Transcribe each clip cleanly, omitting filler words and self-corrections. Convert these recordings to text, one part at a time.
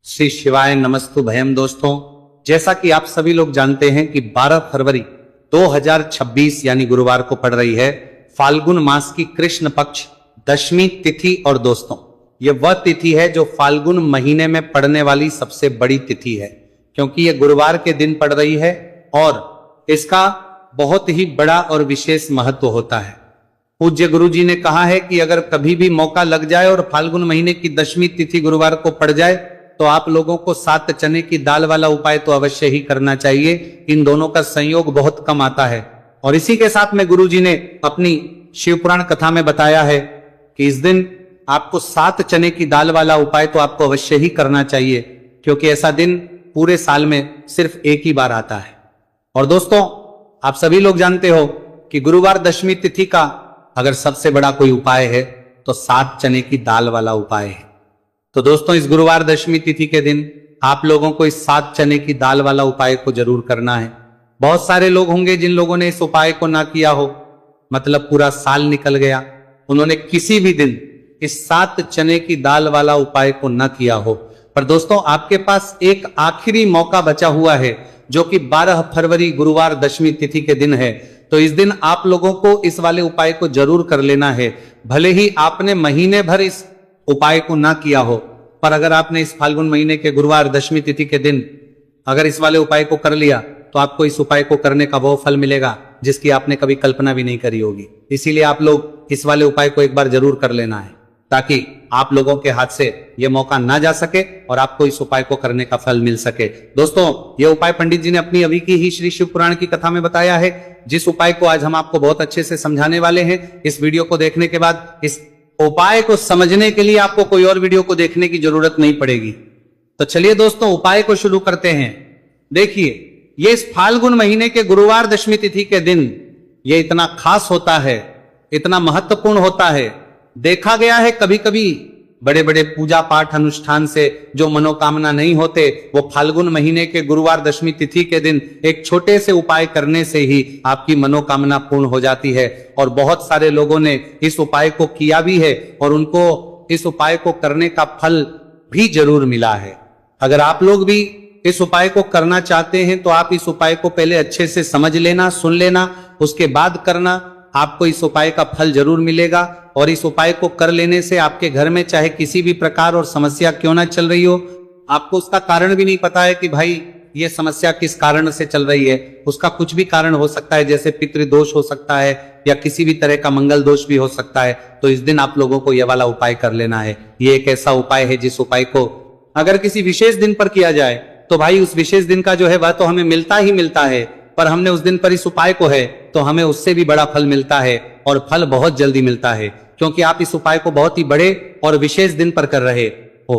श्री शिवाय नमस्तु भयम। दोस्तों, जैसा कि आप सभी लोग जानते हैं कि 12 फरवरी 2026 यानी गुरुवार को पड़ रही है फाल्गुन मास की कृष्ण पक्ष दशमी तिथि। और दोस्तों, यह वह तिथि है जो फाल्गुन महीने में पड़ने वाली सबसे बड़ी तिथि है, क्योंकि यह गुरुवार के दिन पड़ रही है और इसका बहुत ही बड़ा और विशेष महत्व होता है। पूज्य गुरु जी ने कहा है कि अगर कभी भी मौका लग जाए और फाल्गुन महीने की दशमी तिथि गुरुवार को पड़ जाए तो आप लोगों को 7 चने की दाल वाला उपाय तो अवश्य ही करना चाहिए। इन दोनों का संयोग बहुत कम आता है। और इसी के साथ में गुरु जी ने अपनी शिव पुराण कथा में बताया है कि इस दिन आपको 7 चने की दाल वाला उपाय तो आपको अवश्य ही करना चाहिए, क्योंकि ऐसा दिन पूरे साल में सिर्फ एक ही बार आता है। और दोस्तों, आप सभी लोग जानते हो कि गुरुवार दशमी तिथि का अगर सबसे बड़ा कोई उपाय है तो 7 चने की दाल वाला उपाय है। तो दोस्तों, इस गुरुवार दशमी तिथि के दिन आप लोगों को इस 7 चने की दाल वाला उपाय को जरूर करना है। बहुत सारे लोग होंगे जिन लोगों ने इस उपाय को ना किया हो, मतलब पूरा साल निकल गया, उन्होंने किसी भी दिन इस 7 चने की दाल वाला उपाय को ना किया हो। पर दोस्तों, आपके पास एक आखिरी मौका बचा हुआ है, जो कि 12 फरवरी गुरुवार दशमी तिथि के दिन है। तो इस दिन आप लोगों को इस वाले उपाय को जरूर कर लेना है। भले ही आपने महीने भर इस उपाय को ना किया हो, पर अगर आपने इस फाल्गुन महीने के गुरुवार दशमी तिथि के दिन अगर इस वाले उपाय को कर लिया तो आपको इस उपाय को करने का वो फल मिलेगा जिसकी आपने कभी कल्पना भी नहीं करी होगी। इसीलिए आप लोग इस वाले उपाय को एक बार जरूर कर लेना है, ताकि आप लोगों के हाथ से यह मौका ना जा सके और आपको इस उपाय को करने का फल मिल सके। दोस्तों, यह उपाय पंडित जी ने अपनी अभी की ही श्री शिव पुराण की कथा में बताया है, जिस उपाय को आज हम आपको बहुत अच्छे से समझाने वाले हैं। इस वीडियो को देखने के बाद इस उपाय को समझने के लिए आपको कोई और वीडियो को देखने की जरूरत नहीं पड़ेगी। तो चलिए दोस्तों, उपाय को शुरू करते हैं। देखिए, ये इस फाल्गुन महीने के गुरुवार दशमी तिथि के दिन ये इतना खास होता है, इतना महत्वपूर्ण होता है। देखा गया है कभी कभी बड़े बड़े पूजा पाठ अनुष्ठान से जो मनोकामना नहीं होते, वो फाल्गुन महीने के गुरुवार दशमी तिथि के दिन एक छोटे से उपाय करने से ही आपकी मनोकामना पूर्ण हो जाती है। और बहुत सारे लोगों ने इस उपाय को किया भी है और उनको इस उपाय को करने का फल भी जरूर मिला है। अगर आप लोग भी इस उपाय को करना चाहते हैं तो आप इस उपाय को पहले अच्छे से समझ लेना, सुन लेना, उसके बाद करना। आपको इस उपाय का फल जरूर मिलेगा। और इस उपाय को कर लेने से आपके घर में चाहे किसी भी प्रकार और समस्या क्यों ना चल रही हो, आपको उसका कारण भी नहीं पता है कि भाई ये समस्या किस कारण से चल रही है, उसका कुछ भी कारण हो सकता है, जैसे पितृदोष हो सकता है या किसी भी तरह का मंगल दोष भी हो सकता है। तो इस दिन आप लोगों को यह वाला उपाय कर लेना है। ये एक ऐसा उपाय है जिस उपाय को अगर किसी विशेष दिन पर किया जाए तो भाई उस विशेष दिन का जो है वह तो हमें मिलता ही मिलता है, पर हमने उस दिन पर इस उपाय को है तो हमें उससे भी बड़ा फल मिलता है, और फल बहुत जल्दी मिलता है, क्योंकि आप इस उपाय को बहुत ही बड़े और विशेष दिन पर कर रहे हो।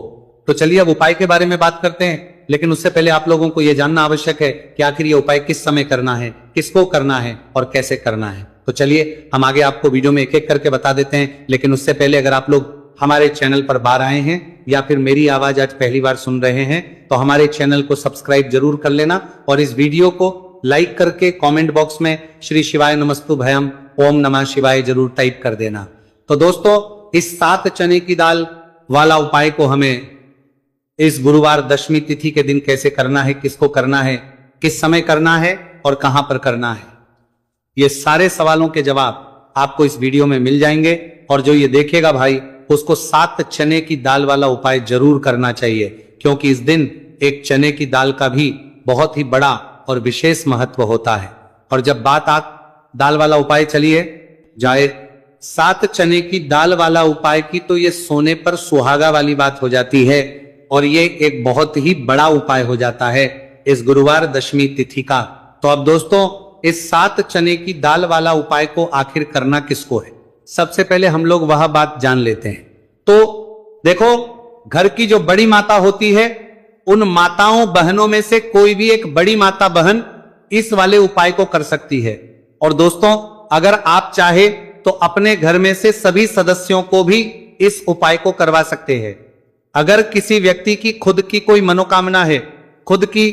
तो चलिए अब उपाय के बारे में बात करते हैं, लेकिन उससे पहले आप लोगों को यह जानना आवश्यक है कि आखिर ये उपाय किस समय करना है, किसको करना है और कैसे करना है। तो चलिए हम आगे आपको वीडियो में एक एक करके बता देते हैं। लेकिन उससे पहले अगर आप लोग हमारे चैनल पर बाहर आए हैं या फिर मेरी आवाज आज पहली बार सुन रहे हैं तो हमारे चैनल को सब्सक्राइब जरूर कर लेना, और इस वीडियो को लाइक करके कमेंट बॉक्स में श्री शिवाय नमस्तु भयम ओम नमः शिवाय जरूर टाइप कर देना। तो दोस्तों, इस 7 चने की दाल वाला उपाय को हमें इस गुरुवार दशमी तिथि के दिन कैसे करना है, किसको करना है, किस समय करना है और कहां पर करना है, ये सारे सवालों के जवाब आपको इस वीडियो में मिल जाएंगे। और जो ये देखेगा भाई उसको 7 चने की दाल वाला उपाय जरूर करना चाहिए, क्योंकि इस दिन एक चने की दाल का भी बहुत ही बड़ा और विशेष महत्व होता है। और जब बात दाल वाला उपाय चलिए जाए 7 चने की दाल वाला उपाय की, तो ये सोने पर सुहागा वाली बात हो जाती है, और ये एक बहुत ही बड़ा उपाय हो जाता है इस गुरुवार दशमी तिथि का। तो अब दोस्तों, इस 7 चने की दाल वाला उपाय को आखिर करना किसको है, सबसे पहले हम लोग वह बात जान लेते हैं। तो देखो, घर की जो बड़ी माता होती है, उन माताओं बहनों में से कोई भी एक बड़ी माता बहन इस वाले उपाय को कर सकती है। और दोस्तों, अगर आप चाहे तो अपने घर में से सभी सदस्यों को भी इस उपाय को करवा सकते हैं। अगर किसी व्यक्ति की खुद की कोई मनोकामना है, खुद की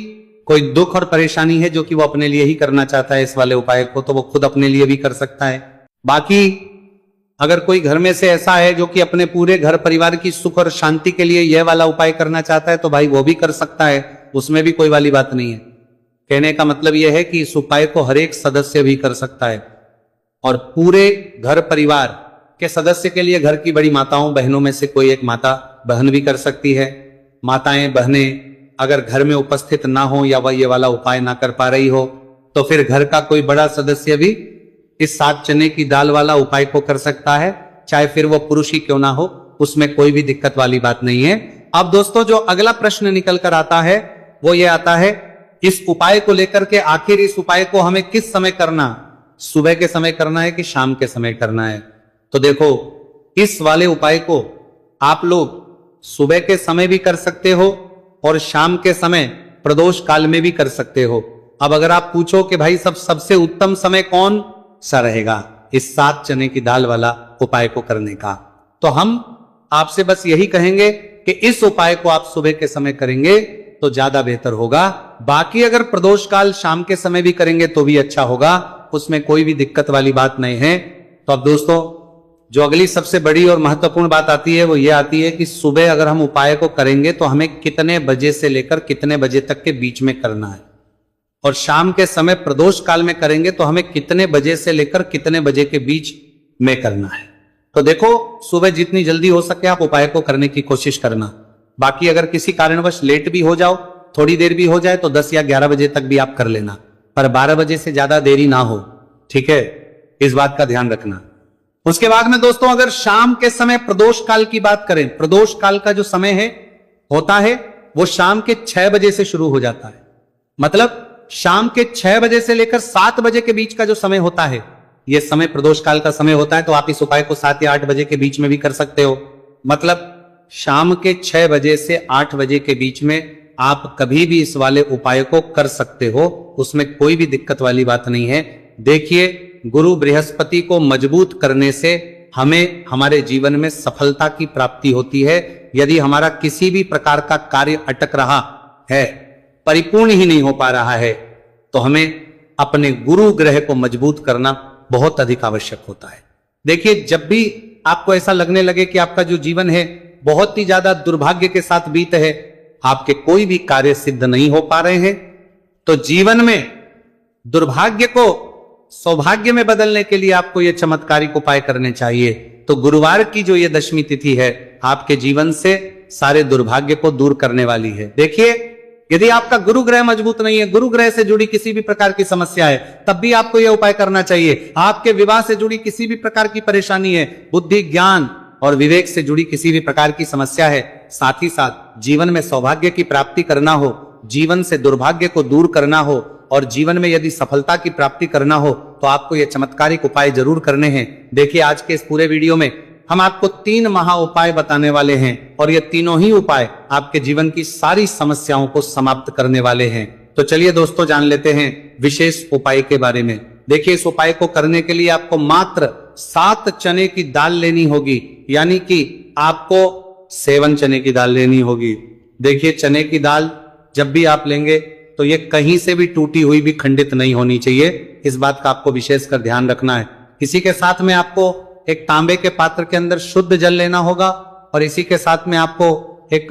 कोई दुख और परेशानी है जो कि वो अपने लिए ही करना चाहता है इस वाले उपाय को, तो वो खुद अपने लिए भी कर सकता है। बाकी अगर कोई घर में से ऐसा है जो कि अपने पूरे घर परिवार की सुख और शांति के लिए यह वाला उपाय करना चाहता है तो भाई वो भी कर सकता है, उसमें भी कोई वाली बात नहीं है। कहने का मतलब यह है कि इस उपाय को हर एक सदस्य भी कर सकता है और पूरे घर परिवार के सदस्य के लिए घर की बड़ी माताओं बहनों में से कोई एक माता बहन भी कर सकती है। माताएं बहनें अगर घर में उपस्थित ना हो या वह ये वाला उपाय ना कर पा रही हो तो फिर घर का कोई बड़ा सदस्य भी इस 7 चने की दाल वाला उपाय को कर सकता है, चाहे फिर वो पुरुष ही क्यों ना हो, उसमें कोई भी दिक्कत वाली बात नहीं है। अब दोस्तों जो अगला प्रश्न निकल कर आता है वो ये आता है, इस उपाय को लेकर के आखिर इस उपाय को हमें किस समय करना, सुबह के समय करना है कि शाम के समय करना है? तो देखो इस वाले उपाय को आप लोग सुबह के समय भी कर सकते हो और शाम के समय प्रदोष काल में भी कर सकते हो। अब अगर आप पूछो कि भाई सबसे उत्तम समय कौन सा रहेगा इस 7 चने की दाल वाला उपाय को करने का, तो हम आपसे बस यही कहेंगे कि इस उपाय को आप सुबह के समय करेंगे तो ज्यादा बेहतर होगा। बाकी अगर प्रदोष काल शाम के समय भी करेंगे तो भी अच्छा होगा, उसमें कोई भी दिक्कत वाली बात नहीं है। तो अब दोस्तों जो अगली सबसे बड़ी और महत्वपूर्ण बात आती है वो ये आती है कि सुबह अगर हम उपाय को करेंगे तो हमें कितने बजे से लेकर कितने बजे तक के बीच में करना है, और शाम के समय प्रदोष काल में करेंगे तो हमें कितने बजे से लेकर कितने बजे के बीच में करना है। तो देखो सुबह जितनी जल्दी हो सके आप उपाय को करने की कोशिश करना। बाकी अगर किसी कारणवश लेट भी हो जाओ, थोड़ी देर भी हो जाए तो 10 या 11 बजे तक भी आप कर लेना, पर 12 बजे से ज्यादा देरी ना हो, ठीक है, इस बात का ध्यान रखना। उसके बाद में दोस्तों अगर शाम के समय प्रदोष काल की बात करें, प्रदोष काल का जो समय है होता है वो शाम के 6 बजे से शुरू हो जाता है। मतलब शाम के 6 बजे से लेकर 7 बजे के बीच का जो समय होता है यह समय प्रदोष काल का समय होता है। तो आप इस उपाय को 7 या 8 बजे के बीच में भी कर सकते हो। मतलब शाम के 6 बजे से 8 बजे के बीच में आप कभी भी इस वाले उपाय को कर सकते हो, उसमें कोई भी दिक्कत वाली बात नहीं है। देखिए गुरु बृहस्पति को मजबूत करने से हमें हमारे जीवन में सफलता की प्राप्ति होती है। यदि हमारा किसी भी प्रकार का कार्य अटक रहा है, परिपूर्ण ही नहीं हो पा रहा है, तो हमें अपने गुरु ग्रह को मजबूत करना बहुत अधिक आवश्यक होता है। देखिए जब भी आपको ऐसा लगने लगे कि आपका जो जीवन है बहुत ही ज्यादा दुर्भाग्य के साथ बीत है, आपके कोई भी कार्य सिद्ध नहीं हो पा रहे हैं, तो जीवन में दुर्भाग्य को सौभाग्य में बदलने के लिए आपको यह चमत्कारिक उपाय करने चाहिए। तो गुरुवार की जो ये दशमी तिथि है आपके जीवन से सारे दुर्भाग्य को दूर करने वाली है। देखिए यदि आपका गुरु ग्रह मजबूत नहीं है, गुरु ग्रह से जुड़ी किसी भी प्रकार की समस्या है, तब भी आपको यह उपाय करना चाहिए। आपके विवाह से जुड़ी किसी भी प्रकार की परेशानी है, बुद्धि ज्ञान और विवेक से जुड़ी किसी भी प्रकार की समस्या है, साथ ही साथ जीवन में सौभाग्य की प्राप्ति करना हो, जीवन से दुर्भाग्य को दूर करना हो और जीवन में यदि सफलता की प्राप्ति करना हो तो आपको यह चमत्कारिक उपाय जरूर करने हैं। देखिए आज के इस पूरे वीडियो में हम आपको 3 महा उपाय बताने वाले हैं और ये तीनों ही उपाय आपके जीवन की सारी समस्याओं को समाप्त करने वाले हैं। तो चलिए दोस्तों जान लेते हैं विशेष उपाय के बारे में। देखिए इस उपाय को करने के लिए आपको मात्र 7 चने की दाल लेनी होगी, यानी कि आपको 7 चने की दाल लेनी होगी। देखिए चने की दाल जब भी आप लेंगे तो ये कहीं से भी टूटी हुई भी खंडित नहीं होनी चाहिए, इस बात का आपको विशेषकर ध्यान रखना है। इसी के साथ में आपको एक तांबे के पात्र के अंदर शुद्ध जल लेना होगा और इसी के साथ में आपको एक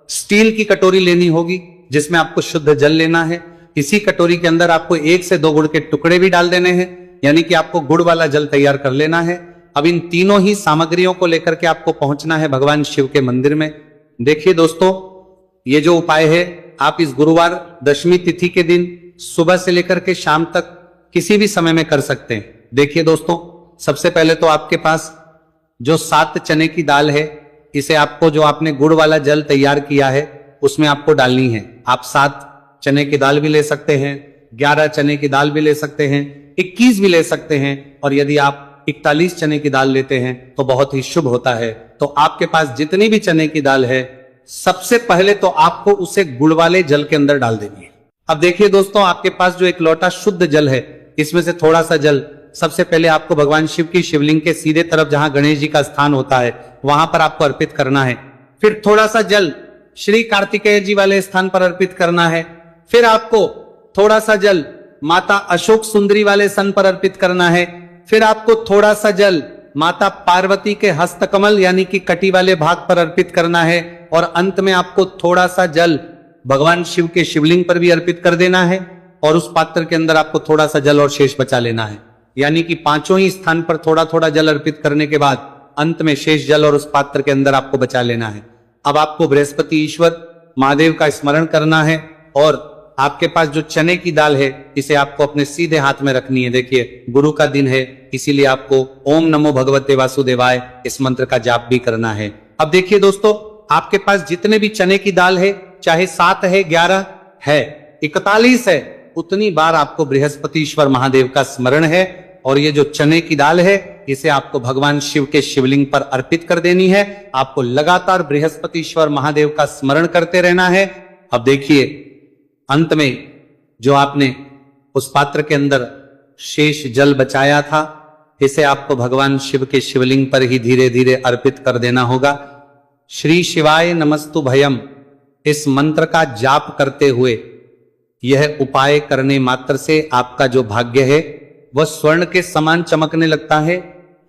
स्टील की कटोरी लेनी होगी जिसमें आपको शुद्ध जल लेना है। इसी कटोरी के अंदर आपको 1 से 2 गुड़ के टुकड़े भी डाल देने हैं, यानी कि आपको गुड़ वाला जल तैयार कर लेना है। अब इन तीनों ही सामग्रियों को लेकर के आपको पहुंचना है भगवान शिव के मंदिर में। देखिए दोस्तों ये जो उपाय है आप इस गुरुवार दशमी तिथि के दिन सुबह से लेकर के शाम तक किसी भी समय में कर सकते हैं। देखिए दोस्तों सबसे पहले तो आपके पास जो 7 चने की दाल है, इसे आपको जो आपने गुड़ वाला जल तैयार किया है उसमें आपको डालनी है। आप 7 चने की दाल भी ले सकते हैं, 11 चने की दाल भी ले सकते हैं, 21 भी ले सकते हैं, और यदि आप 41 चने की दाल लेते हैं तो बहुत ही शुभ होता है। तो आपके पास जितनी भी चने की दाल है सबसे पहले तो आपको उसे गुड़ वाले जल के अंदर डाल देनी है। अब देखिए दोस्तों आपके पास जो एक लोटा शुद्ध जल है इसमें से थोड़ा सा जल सबसे पहले आपको भगवान शिव की शिवलिंग के सीधे तरफ जहां गणेश जी का स्थान होता है वहां पर आपको अर्पित करना है। फिर थोड़ा सा जल श्री कार्तिकेय जी वाले स्थान पर अर्पित करना है। फिर आपको थोड़ा सा जल माता अशोक सुंदरी वाले स्थान पर अर्पित करना है। फिर आपको थोड़ा सा जल माता पार्वती के हस्तकमल यानी कि कटी वाले भाग पर अर्पित करना है। और अंत में आपको थोड़ा सा जल भगवान शिव के शिवलिंग पर भी अर्पित कर देना है और उस पात्र के अंदर आपको थोड़ा सा जल और शेष बचा लेना है। यानी कि पांचों ही स्थान पर थोड़ा थोड़ा जल अर्पित करने के बाद अंत में शेष जल और उस पात्र के अंदर आपको बचा लेना है। अब आपको बृहस्पति ईश्वर महादेव का स्मरण करना है और आपके पास जो चने की दाल है इसे आपको अपने सीधे हाथ में रखनी है। देखिए गुरु का दिन है, इसीलिए आपको ओम नमो भगवते वासुदेवाय इस मंत्र का जाप भी करना है। अब देखिए दोस्तों, आपके पास जितने भी चने की दाल है, चाहे 7 है, 11 है, 41 है, उतनी बार आपको बृहस्पतिश्वर महादेव का स्मरण है। और ये जो चने की दाल है इसे आपको भगवान शिव के शिवलिंग पर अर्पित कर देनी है। आपको लगातार बृहस्पतिश्वर महादेव का स्मरण करते रहना है। अब देखिए अंत में जो आपने उस पात्र के अंदर शेष जल बचाया था इसे आपको भगवान शिव के शिवलिंग पर ही धीरे धीरे अर्पित कर देना होगा। श्री शिवाय नमस्तु भयम इस मंत्र का जाप करते हुए यह उपाय करने मात्र से आपका जो भाग्य है वह स्वर्ण के समान चमकने लगता है।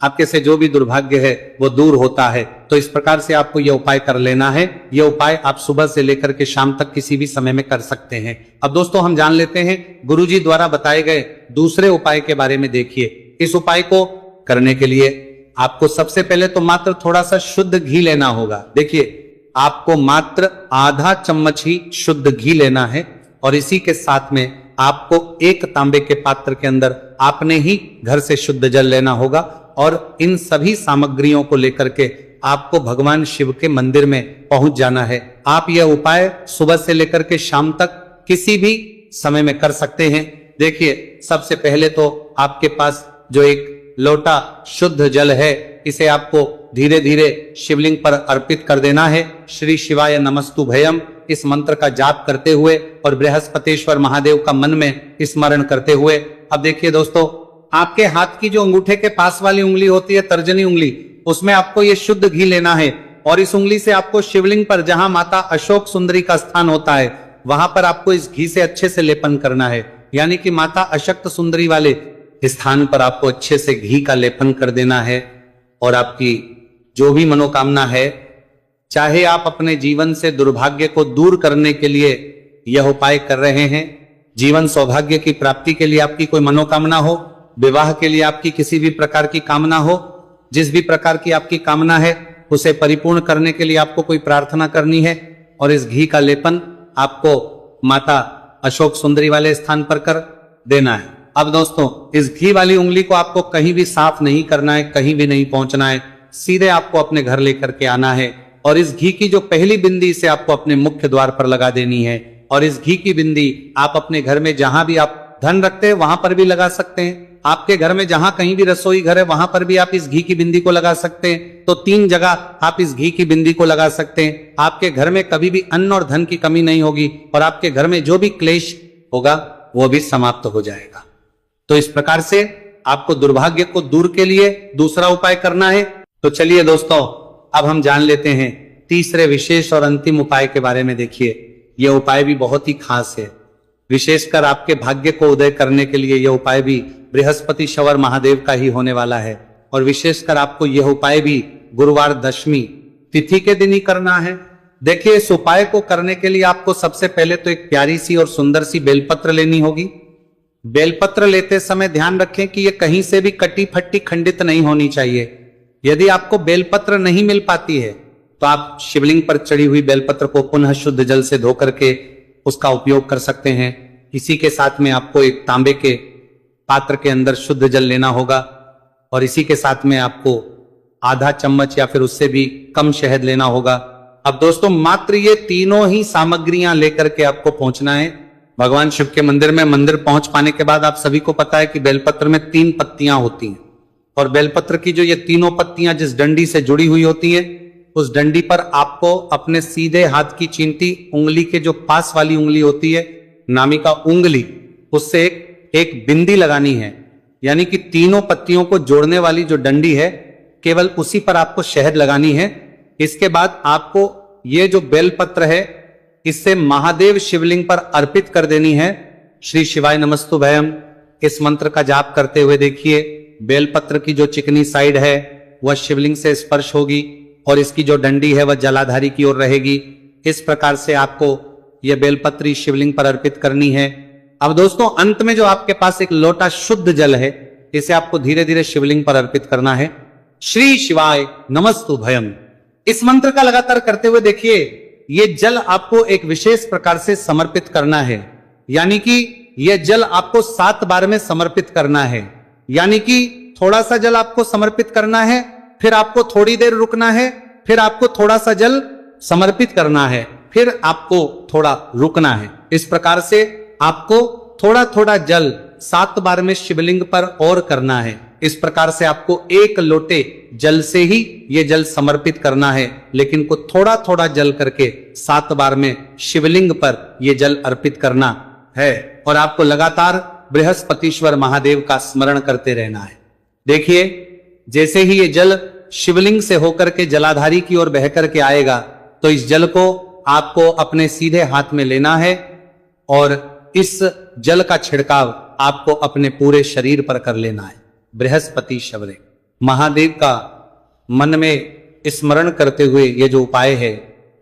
आपके से जो भी दुर्भाग्य है वो दूर होता है। तो इस प्रकार से आपको यह उपाय कर लेना है। यह उपाय आप सुबह से लेकर के शाम तक किसी भी समय में कर सकते हैं। अब दोस्तों हम जान लेते हैं गुरुजी द्वारा बताए गए दूसरे उपाय के बारे में। देखिए इस उपाय को करने के लिए आपको सबसे पहले तो मात्र थोड़ा सा शुद्ध घी लेना होगा। देखिए आपको मात्र आधा चम्मच ही शुद्ध घी लेना है और इसी के साथ में आपको एक तांबे के पात्र के अंदर आपने ही घर से शुद्ध जल लेना होगा। और इन सभी सामग्रियों को लेकर के आपको भगवान शिव के मंदिर में पहुंच जाना है। आप यह उपाय सुबह से लेकर के शाम तक किसी भी समय में कर सकते हैं। देखिए सबसे पहले तो आपके पास जो एक लोटा शुद्ध जल है इसे आपको धीरे धीरे शिवलिंग पर अर्पित कर देना है। श्री शिवाय नमस्तु भयम इस मंत्र का जाप करते हुए और बृहस्पतिश्वर महादेव का मन में स्मरण करते हुए। अब देखिए दोस्तों, आपके हाथ की जो अंगूठे के पास वाली उंगली होती है, तर्जनी उंगली, उसमें आपको ये शुद्ध घी लेना है और इस उंगली से आपको शिवलिंग पर जहां माता अशोक सुंदरी का स्थान होता है वहां पर आपको इस घी से अच्छे से लेपन करना है। यानी कि माता अशक्त सुंदरी वाले स्थान पर आपको अच्छे से घी का लेपन कर देना है। और आपकी जो भी मनोकामना है, चाहे आप अपने जीवन से दुर्भाग्य को दूर करने के लिए यह उपाय कर रहे हैं, जीवन सौभाग्य की प्राप्ति के लिए आपकी कोई मनोकामना हो, विवाह के लिए आपकी किसी भी प्रकार की कामना हो, जिस भी प्रकार की आपकी कामना है उसे परिपूर्ण करने के लिए आपको कोई प्रार्थना करनी है और इस घी का लेपन आपको माता अशोक सुंदरी वाले स्थान पर कर देना है। अब दोस्तों इस घी वाली उंगली को आपको कहीं भी साफ नहीं करना है, कहीं भी नहीं पहुंचना है, सीधे आपको अपने घर लेकर के आना है और इस घी की जो पहली बिंदी इसे आपको अपने मुख्य द्वार पर लगा देनी है। और इस घी की बिंदी आप अपने घर में जहां भी आप धन रखते हैं वहां पर भी लगा सकते हैं। आपके घर में जहां कहीं भी रसोई घर है वहां पर भी आप इस घी की बिंदी को लगा सकते हैं। तो 3 जगह आप इस घी की बिंदी को लगा सकते हैं। आपके घर में कभी भी अन्न और धन की कमी नहीं होगी और आपके घर में जो भी क्लेश होगा वो भी समाप्त हो जाएगा। तो इस प्रकार से आपको दुर्भाग्य को दूर के लिए दूसरा उपाय करना है। तो चलिए दोस्तों अब हम जान लेते हैं तीसरे विशेष और अंतिम उपाय के बारे में। देखिए यह उपाय भी बहुत ही खास है। विशेषकर आपके भाग्य को उदय करने के लिए यह उपाय भी बृहस्पतिश्वर महादेव का ही होने वाला है। और विशेषकर आपको यह उपाय भी गुरुवार दशमी तिथि के दिन ही करना है। देखिए इस उपाय को करने के लिए आपको सबसे पहले तो एक प्यारी सी और सुंदर सी बेलपत्र लेनी होगी। बेलपत्र लेते समय ध्यान रखें कि यह कहीं से भी कटी फट्टी खंडित नहीं होनी चाहिए। यदि आपको बेलपत्र नहीं मिल पाती है तो आप शिवलिंग पर चढ़ी हुई बेलपत्र को पुनः शुद्ध जल से धो करके उसका उपयोग कर सकते हैं। इसी के साथ में आपको एक तांबे के पात्र के अंदर शुद्ध जल लेना होगा और इसी के साथ में आपको आधा चम्मच या फिर उससे भी कम शहद लेना होगा। अब दोस्तों मात्र ये तीनों ही सामग्रियां लेकर के आपको पहुंचना है भगवान शिव के मंदिर में। मंदिर पहुंच पाने के बाद आप सभी को पता है कि बेलपत्र में 3 पत्तियां होती हैं और बेलपत्र की जो ये तीनों पत्तियां जिस डंडी से जुड़ी हुई होती है उस डंडी पर आपको अपने सीधे हाथ की चींटी उंगली के जो पास वाली उंगली होती है, नामिका उंगली, उससे एक बिंदी लगानी है। यानी कि तीनों पत्तियों को जोड़ने वाली जो डंडी है केवल उसी पर आपको शहद लगानी है। इसके बाद आपको ये जो बेलपत्र है इससे महादेव शिवलिंग पर अर्पित कर देनी है। श्री शिवाय नमस्तु भयम इस मंत्र का जाप करते हुए देखिए बेलपत्र की जो चिकनी साइड है वह शिवलिंग से स्पर्श होगी और इसकी जो डंडी है वह जलाधारी की ओर रहेगी। इस प्रकार से आपको यह बेलपत्री शिवलिंग पर अर्पित करनी है। अब दोस्तों अंत में जो आपके पास एक लोटा शुद्ध जल है, इसे आपको धीरे धीरे शिवलिंग पर अर्पित करना है। श्री शिवाय नमस्तु भयम, इस मंत्र का लगातार करते हुए देखिए, यह जल आपको एक विशेष प्रकार से समर्पित करना है। यानी कि यह जल आपको 7 बार में समर्पित करना है। यानी कि थोड़ा सा जल आपको समर्पित करना है, फिर आपको थोड़ी देर रुकना है, फिर आपको थोड़ा सा जल समर्पित करना है, फिर आपको थोड़ा रुकना है। इस प्रकार से आपको थोड़ा थोड़ा जल 7 बार में शिवलिंग पर और करना है। इस प्रकार से आपको 1 लोटे जल से ही यह जल समर्पित करना है, लेकिन को थोड़ा थोड़ा जल करके 7 बार में शिवलिंग पर यह जल अर्पित करना है। और आपको लगातार बृहस्पतिश्वर महादेव का स्मरण करते रहना है। देखिए, जैसे ही ये जल शिवलिंग से होकर के जलाधारी की ओर बह करके आएगा, तो इस जल को आपको अपने सीधे हाथ में लेना है और इस जल का छिड़काव आपको अपने पूरे शरीर पर कर लेना है। बृहस्पति शवरे महादेव का मन में स्मरण करते हुए ये जो उपाय है,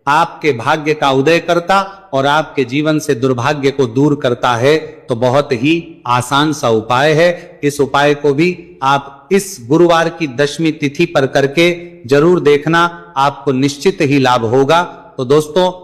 आपके भाग्य का उदय करता और आपके जीवन से दुर्भाग्य को दूर करता है। तो बहुत ही आसान सा उपाय है। इस उपाय को भी आप इस गुरुवार की 10वीं तिथि पर करके जरूर देखना, आपको निश्चित ही लाभ होगा। तो दोस्तों,